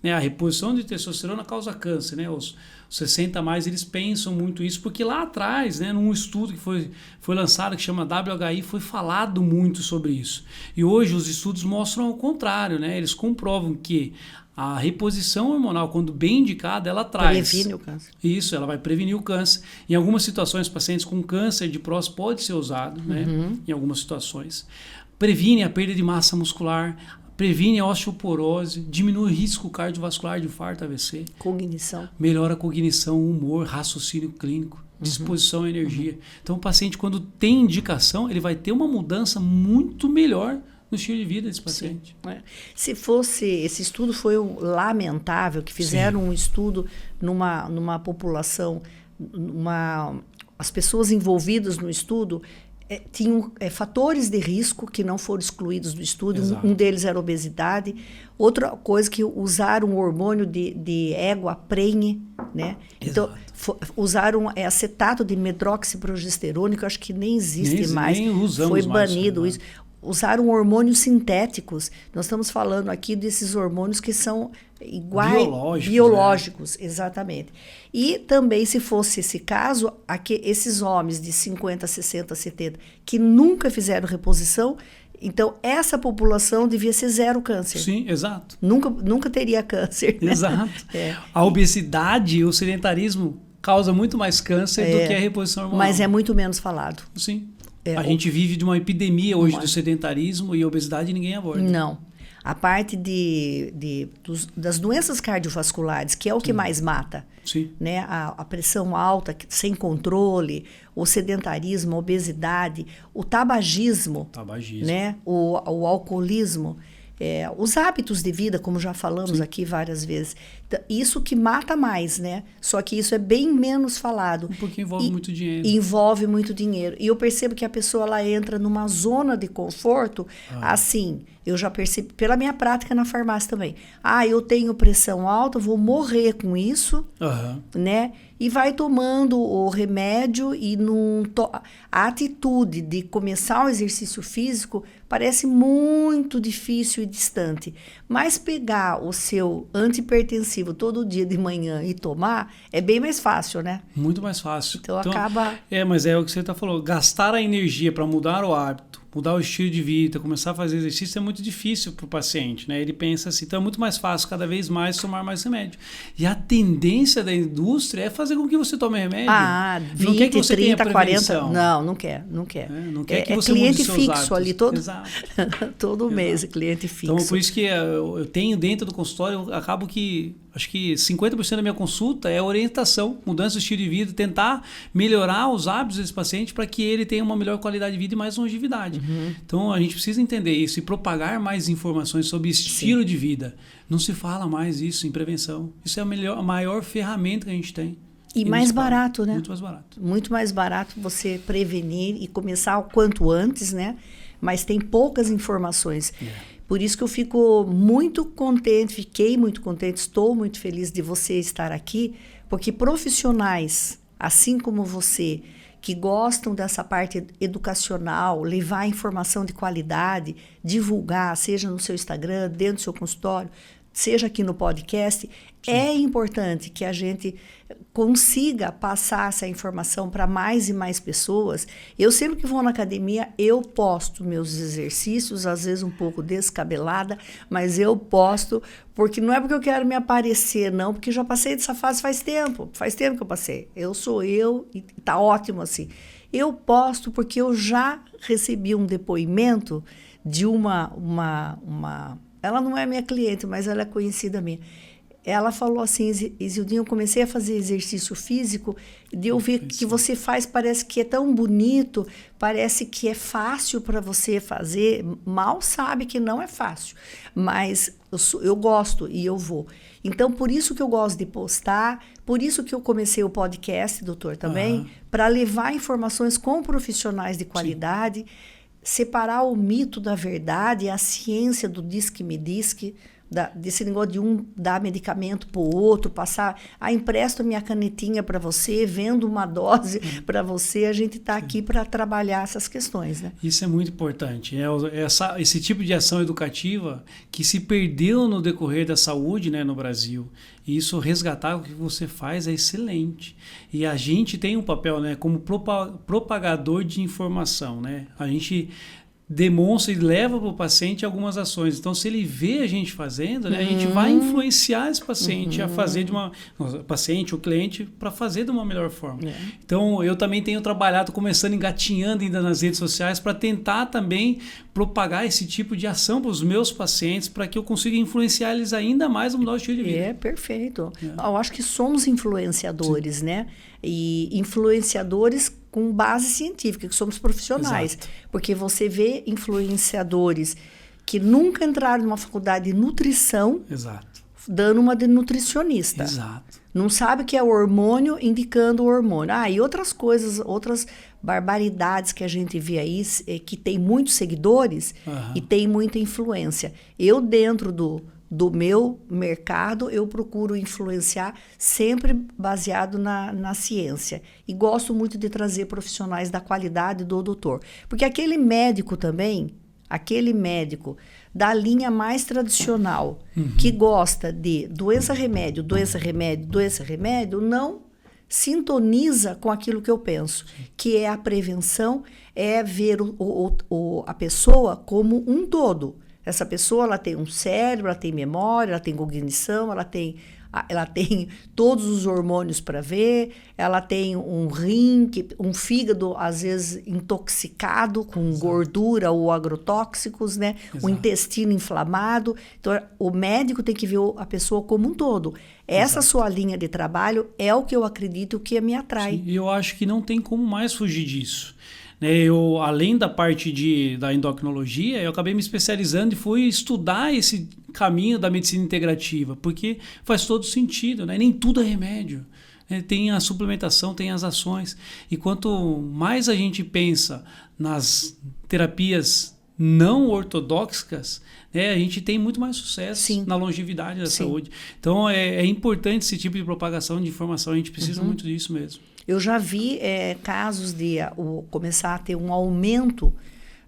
A reposição de testosterona causa câncer, né? Os 60 a mais, eles pensam muito isso, porque lá atrás, né, num estudo que foi lançado, que chama WHI, foi falado muito sobre isso. E hoje os estudos mostram o contrário, né? Eles comprovam que a reposição hormonal, quando bem indicada, ela traz... Previne o câncer. Isso, ela vai prevenir o câncer. Em algumas situações, pacientes com câncer de próstata pode ser usado, né? Em algumas situações. Previne a perda de massa muscular, previne a osteoporose, diminui o risco cardiovascular de infarto, AVC. Cognição. Melhora a cognição, humor, raciocínio clínico, disposição à energia. Então, o paciente, quando tem indicação, ele vai ter uma mudança muito melhor no estilo de vida desse paciente. Se fosse... Esse estudo foi lamentável, que fizeram um estudo numa população... As pessoas envolvidas no estudo tinham fatores de risco que não foram excluídos do estudo. Exato. Um deles era a obesidade. Outra coisa que usaram o hormônio de égua prenhe, né? Então, usaram acetato de medroxiprogesterona, que eu acho que nem existe mais. Nem usamos Foi mais, banido né? isso. Usaram hormônios sintéticos. Nós estamos falando aqui desses hormônios que são biológicos, né? Exatamente. E também, se fosse esse caso, esses homens de 50, 60, 70, que nunca fizeram reposição, então essa população devia ser zero câncer. Sim, exato. Nunca teria câncer. Né? Exato. A obesidade e o sedentarismo causa muito mais câncer do que a reposição hormonal. Mas é muito menos falado. Sim. A gente vive de uma epidemia hoje do sedentarismo e obesidade ninguém aborda. Não. A parte das doenças cardiovasculares, que é o que mais mata, Sim. Né? A pressão alta, sem controle, o sedentarismo, a obesidade, o tabagismo. Né? O alcoolismo, os hábitos de vida, como já falamos aqui várias vezes. Isso que mata mais, né? Só que isso é bem menos falado. Porque envolve muito dinheiro. Envolve muito dinheiro. E eu percebo que a pessoa ela entra numa zona de conforto, assim, eu já percebi, pela minha prática na farmácia também. Eu tenho pressão alta, vou morrer com isso, né? E vai tomando o remédio e a atitude de começar o exercício físico parece muito difícil e distante. Mas pegar o seu antihipertensivo todo dia de manhã e tomar é bem mais fácil, né? Muito mais fácil. Então acaba... Mas é o que você falou. Gastar a energia para mudar o hábito, mudar o estilo de vida, começar a fazer exercício é muito difícil para o paciente, né? Ele pensa assim, então é muito mais fácil cada vez mais tomar mais remédio. E a tendência da indústria é fazer com que você tome remédio. 20, não quer que você 30, tenha 40... Não quer. Não quer que você cliente mude seus fixo hábitos. ali, todo mês, cliente fixo. Então, por isso que eu tenho dentro do consultório, eu acabo que acho que 50% da minha consulta é orientação, mudança do estilo de vida, tentar melhorar os hábitos desse paciente para que ele tenha uma melhor qualidade de vida e mais longevidade. Então, a gente precisa entender isso e propagar mais informações sobre estilo de vida. Não se fala mais isso em prevenção. Isso é a maior ferramenta que a gente tem. E mais barato, né? Muito mais barato. Muito mais barato você prevenir e começar o quanto antes, né? Mas tem poucas informações. Por isso que eu fico muito contente, fiquei muito contente, estou muito feliz de você estar aqui, porque profissionais, assim como você, que gostam dessa parte educacional, levar informação de qualidade, divulgar, seja no seu Instagram, dentro do seu consultório, seja aqui no podcast, é importante que a gente consiga passar essa informação para mais e mais pessoas. Eu sempre que vou na academia, eu posto meus exercícios, às vezes um pouco descabelada, mas eu posto, porque não é porque eu quero me aparecer, não, porque já passei dessa fase faz tempo que eu passei. Eu sou eu e tá ótimo assim. Eu posto porque eu já recebi um depoimento de uma ela não é minha cliente, mas ela é conhecida minha. Ela falou assim, Isildinha, eu comecei a fazer exercício físico, de eu ver que você faz, parece que é tão bonito, parece que é fácil para você fazer, mal sabe que não é fácil, mas eu gosto e eu vou. Então, por isso que eu gosto de postar, por isso que eu comecei o podcast, doutor, também, para levar informações com profissionais de qualidade, separar o mito da verdade, a ciência do diz-que-me diz-que, desse negócio de um dar medicamento para o outro, passar, empresto minha canetinha para você, vendo uma dose para você, a gente está aqui para trabalhar essas questões, né? Isso é muito importante. Esse tipo de ação educativa que se perdeu no decorrer da saúde, né, no Brasil. E isso resgatar o que você faz é excelente. E a gente tem um papel, né, como propagador de informação, né? A gente demonstra e leva para o paciente algumas ações. Então, se ele vê a gente fazendo, né, a gente vai influenciar esse paciente a fazer paciente ou cliente para fazer de uma melhor forma. Então, eu também tenho trabalhado, começando engatinhando ainda nas redes sociais para tentar também propagar esse tipo de ação para os meus pacientes, para que eu consiga influenciar eles ainda mais a mudar o estilo de vida. Perfeito. Eu acho que somos influenciadores, né? E influenciadores com base científica, que somos profissionais. Exato. Porque você vê influenciadores que nunca entraram numa faculdade de nutrição, Exato. dando uma de nutricionista. Exato. Não sabe que é o hormônio indicando o hormônio. E outras coisas, outras barbaridades que a gente vê aí, que tem muitos seguidores e tem muita influência. Eu, dentro do meu mercado, eu procuro influenciar sempre baseado na ciência. E gosto muito de trazer profissionais da qualidade do doutor. Porque aquele médico também, aquele médico da linha mais tradicional, que gosta de doença-remédio, doença-remédio, doença-remédio, não sintoniza com aquilo que eu penso, que é a prevenção, é ver a pessoa como um todo. Essa pessoa, ela tem um cérebro, ela tem memória, ela tem cognição, ela tem todos os hormônios para ver, ela tem um rim, um fígado, às vezes, intoxicado com gordura ou agrotóxicos, né? O intestino inflamado. Então, o médico tem que ver a pessoa como um todo. Essa sua linha de trabalho é o que eu acredito que me atrai. E eu acho que não tem como mais fugir disso. Eu, além da parte da endocrinologia, eu acabei me especializando e fui estudar esse caminho da medicina integrativa, porque faz todo sentido, né? Nem tudo é remédio. Tem a suplementação, tem as ações. E quanto mais a gente pensa nas terapias não ortodoxas, a gente tem muito mais sucesso na longevidade da saúde. Então, é importante esse tipo de propagação de informação, a gente precisa muito disso mesmo. Eu já vi casos de começar a ter um aumento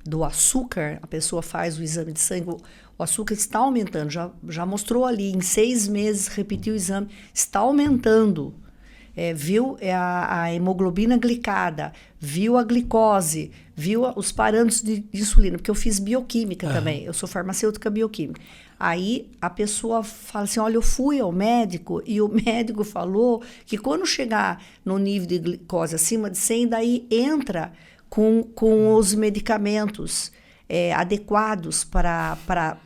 do açúcar, a pessoa faz o exame de sangue, o açúcar está aumentando, já mostrou ali, em 6 meses, repetiu o exame, está aumentando. Viu a hemoglobina glicada, viu a glicose, viu os parâmetros de insulina, porque eu fiz bioquímica também, eu sou farmacêutica bioquímica. Aí a pessoa fala assim, olha, eu fui ao médico e o médico falou que quando chegar no nível de glicose acima de 100, daí entra com os medicamentos adequados para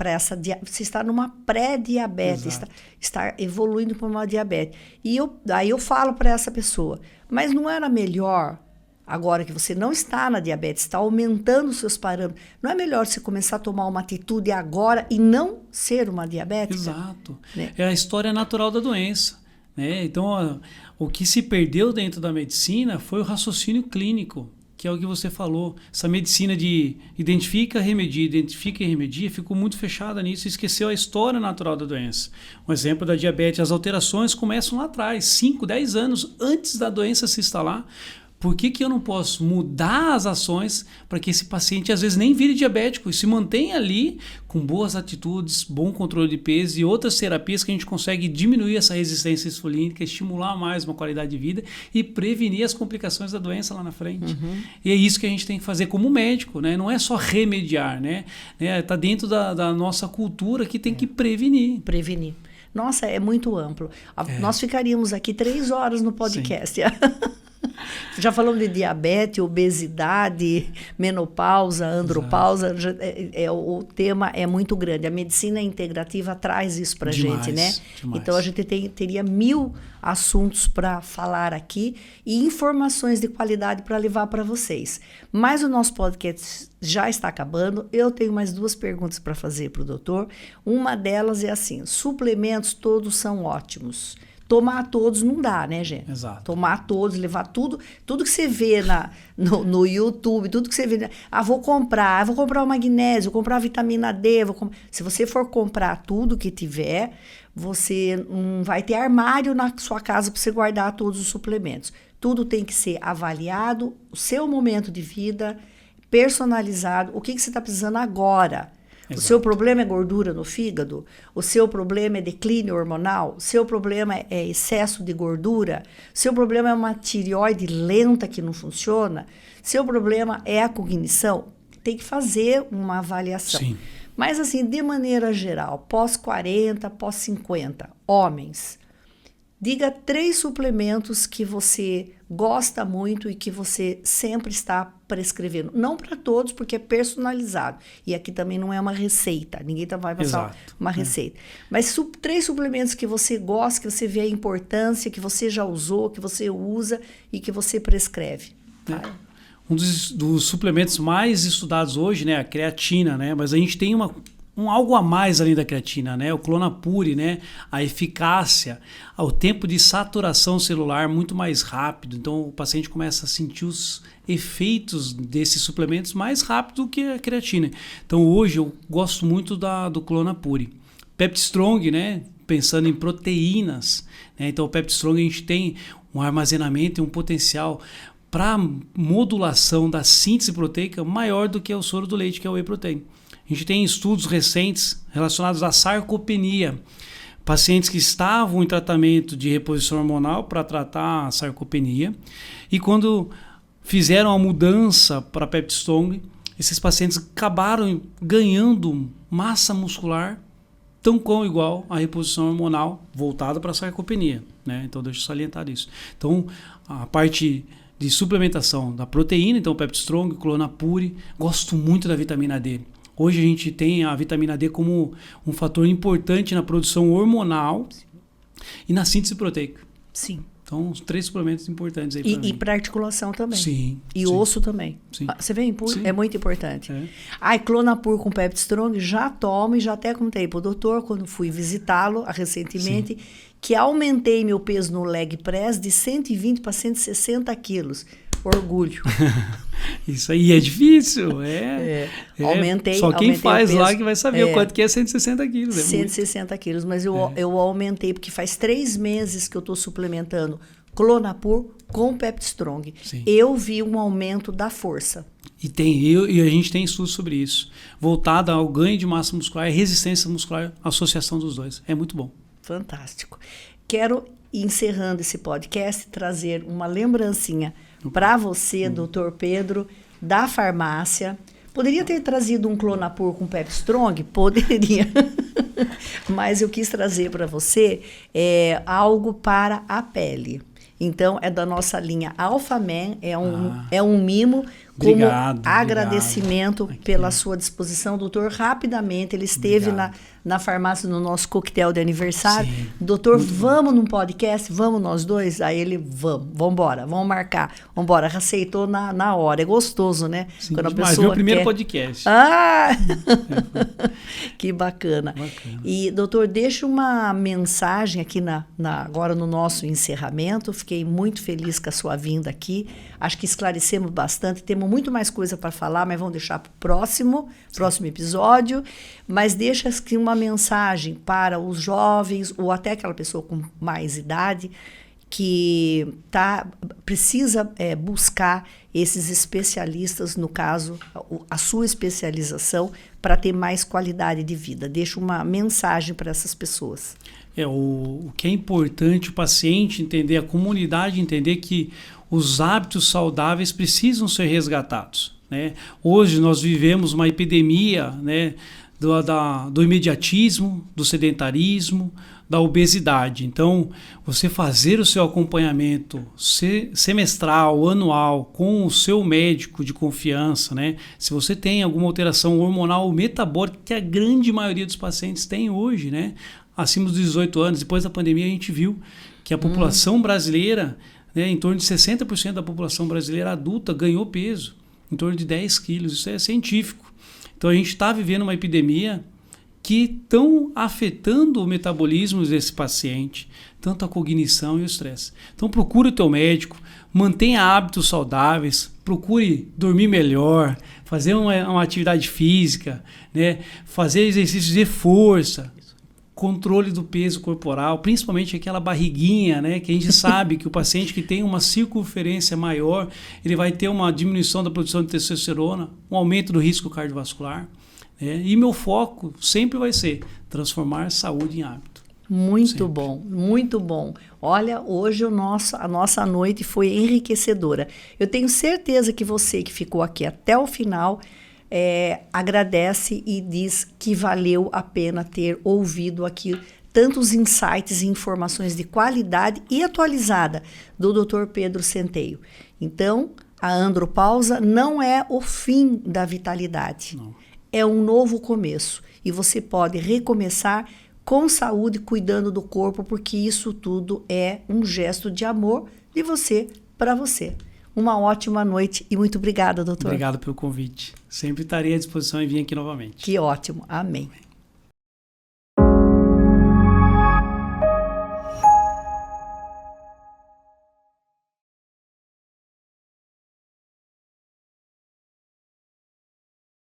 essa diabetes. Você está numa pré-diabetes, está evoluindo para uma diabetes. E aí eu falo para essa pessoa, mas não era melhor, agora que você não está na diabetes, está aumentando os seus parâmetros, não é melhor você começar a tomar uma atitude agora e não ser uma diabética? Exato. Né? É a história natural da doença. Né? Então, o que se perdeu dentro da medicina foi o raciocínio clínico, que é o que você falou. Essa medicina de identifica e remedia, ficou muito fechada nisso e esqueceu a história natural da doença. Um exemplo da diabetes, as alterações começam lá atrás, 5, 10 anos antes da doença se instalar. Por que eu não posso mudar as ações para que esse paciente às vezes nem vire diabético e se mantenha ali com boas atitudes, bom controle de peso e outras terapias que a gente consegue diminuir essa resistência insulínica, estimular mais uma qualidade de vida e prevenir as complicações da doença lá na frente. E é isso que a gente tem que fazer como médico, né? Não é só remediar, né? Tá dentro da nossa cultura que tem que prevenir. Prevenir. Nossa, é muito amplo. Nós ficaríamos aqui 3 horas no podcast. Já falamos de diabetes, obesidade, menopausa, andropausa. O tema é muito grande. A medicina integrativa traz isso para a gente, né? Demais. Então, a gente teria 1000 assuntos para falar aqui e informações de qualidade para levar para vocês. Mas o nosso podcast já está acabando. Eu tenho mais 2 perguntas para fazer para o doutor. Uma delas é assim, suplementos todos são ótimos. Tomar todos não dá, né, gente? Exato. Tomar todos, levar tudo que você vê no YouTube, tudo que você vê. Vou comprar o magnésio, vou comprar a vitamina D. Se você for comprar tudo que tiver, você não vai ter armário na sua casa para você guardar todos os suplementos. Tudo tem que ser avaliado, o seu momento de vida, personalizado, o que você está precisando agora. Exato. O seu problema é gordura no fígado? O seu problema é declínio hormonal? O seu problema é excesso de gordura? O seu problema é uma tireoide lenta que não funciona? O seu problema é a cognição? Tem que fazer uma avaliação. Sim. Mas assim, de maneira geral, pós-40, pós-50, homens, diga 3 suplementos que você gosta muito e que você sempre está prescrevendo. Não para todos, porque é personalizado. E aqui também não é uma receita. Ninguém vai passar uma receita. Mas 3 suplementos que você gosta, que você vê a importância, que você já usou, que você usa e que você prescreve. Um dos suplementos mais estudados hoje, né, a creatina, né? Mas a gente tem algo a mais além da creatina, né? O Clonapure, né? A eficácia, o tempo de saturação celular muito mais rápido. Então o paciente começa a sentir os efeitos desses suplementos mais rápido do que a creatina. Então hoje eu gosto muito do Clonapure. PeptiStrong, né? Pensando em proteínas, né? Então o PeptiStrong a gente tem um armazenamento e um potencial para modulação da síntese proteica maior do que o soro do leite, que é o whey protein. A gente tem estudos recentes relacionados à sarcopenia. Pacientes que estavam em tratamento de reposição hormonal para tratar a sarcopenia e quando fizeram a mudança para PeptiStrong, esses pacientes acabaram ganhando massa muscular tão quão igual à reposição hormonal voltada para a sarcopenia, né? Então deixa eu salientar isso. Então a parte de suplementação da proteína, então PeptiStrong, Clonapure, gosto muito da vitamina D. Hoje a gente tem a vitamina D como um fator importante na produção hormonal e na síntese proteica. Sim. Então, os 3 suplementos importantes aí para mim. E para articulação também. Sim. E sim. Osso também. Sim. Você vê em puro? É muito importante. Clonapure com PeptiStrong, já tomo e já até contei para o doutor, quando fui visitá-lo recentemente, que aumentei meu peso no leg press de 120 para 160 quilos. Orgulho. Isso aí é difícil. Aumentei. Só quem faz peso. lá que vai saber o quanto que é 160 quilos. 160 quilos, mas eu aumentei, porque faz 3 meses que eu estou suplementando Clonapure com PeptiStrong. Sim. Eu vi um aumento da força. E a gente tem estudos sobre isso. Voltado ao ganho de massa muscular e resistência muscular, a associação dos dois. É muito bom. Fantástico. Quero, encerrando esse podcast, trazer uma lembrancinha para você, doutor Pedro, da farmácia. Poderia ter trazido um Clonapure com PeptiStrong? Poderia. Mas eu quis trazer para você algo para a pele. Então, é da nossa linha Alphaman, é um mimo. Obrigado, como agradecimento pela sua disposição. Doutor, rapidamente, ele esteve na farmácia no nosso coquetel de aniversário. Sim, doutor, vamos num podcast? Vamos nós dois? Aí ele, vamos embora, vamos marcar. Vamos embora, aceitou na hora. É gostoso, né? Sim, quando a mas pessoa meu primeiro quer... podcast. Que bacana. E, doutor, deixa uma mensagem aqui agora no nosso encerramento. Fiquei muito feliz com a sua vinda aqui. Acho que esclarecemos bastante. Temos muito mais coisa para falar, mas vamos deixar para o próximo episódio. Mas deixa aqui uma mensagem para os jovens ou até aquela pessoa com mais idade que precisa buscar esses especialistas, no caso, a sua especialização, para ter mais qualidade de vida. Deixa uma mensagem para essas pessoas. O que é importante o paciente entender, a comunidade entender que os hábitos saudáveis precisam ser resgatados, né? Hoje nós vivemos uma epidemia, né, do imediatismo, do sedentarismo, da obesidade. Então, você fazer o seu acompanhamento semestral, anual, com o seu médico de confiança, né? Se você tem alguma alteração hormonal ou metabólica, que a grande maioria dos pacientes tem hoje, né? Acima dos 18 anos, depois da pandemia a gente viu que a população brasileira, né, em torno de 60% da população brasileira adulta ganhou peso, em torno de 10 quilos, isso é científico. Então a gente está vivendo uma epidemia que estão afetando o metabolismo desse paciente, tanto a cognição e o estresse. Então procure o teu médico, mantenha hábitos saudáveis, procure dormir melhor, fazer uma atividade física, né, fazer exercícios de força, controle do peso corporal, principalmente aquela barriguinha, né, que a gente sabe que o paciente que tem uma circunferência maior, ele vai ter uma diminuição da produção de testosterona, um aumento do risco cardiovascular. E meu foco sempre vai ser transformar saúde em hábito. Muito sempre. Bom, muito bom. Olha, hoje a nossa noite foi enriquecedora. Eu tenho certeza que você que ficou aqui até o final agradece e diz que valeu a pena ter ouvido aqui tantos insights e informações de qualidade e atualizada do Dr. Pedro Centeio. Então, a andropausa não é o fim da vitalidade. Não. É um novo começo e você pode recomeçar com saúde, cuidando do corpo, porque isso tudo é um gesto de amor de você para você. Uma ótima noite e muito obrigada, doutor. Obrigado pelo convite. Sempre estarei à disposição e vim aqui novamente. Que ótimo. Amém.